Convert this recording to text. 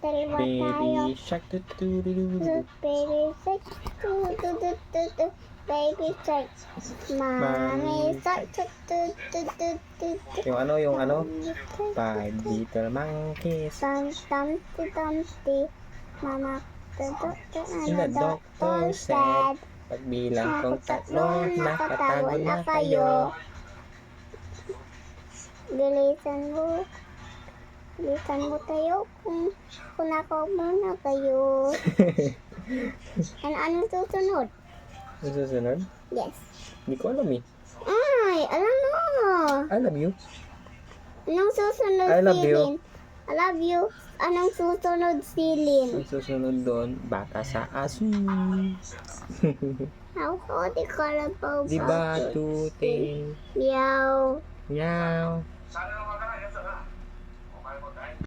Dalawa tayo. Baby shark, tu tu tu tu tu. Baby shark, tu tu tu tu tu. Baby shark, mommy shark, tu tu tu tu tu tu. Yung ano? 5 little monkeys. Dumpty, mama, the And the doctor said, pagbilang kong tatlo, nakatago na kayo. Bilisan mo tayo kung ako muna kayo. Ano susunod? Ang susunod? Yes. Hindi ko alam eh. Ay, alam mo. I love you. Anong susunod, I love you. Silin? I love you. Anong susunod, Silin? Ang susunod doon, bata sa aso. Ako, di ko alam pa. Diba, tute? Meow. Meow.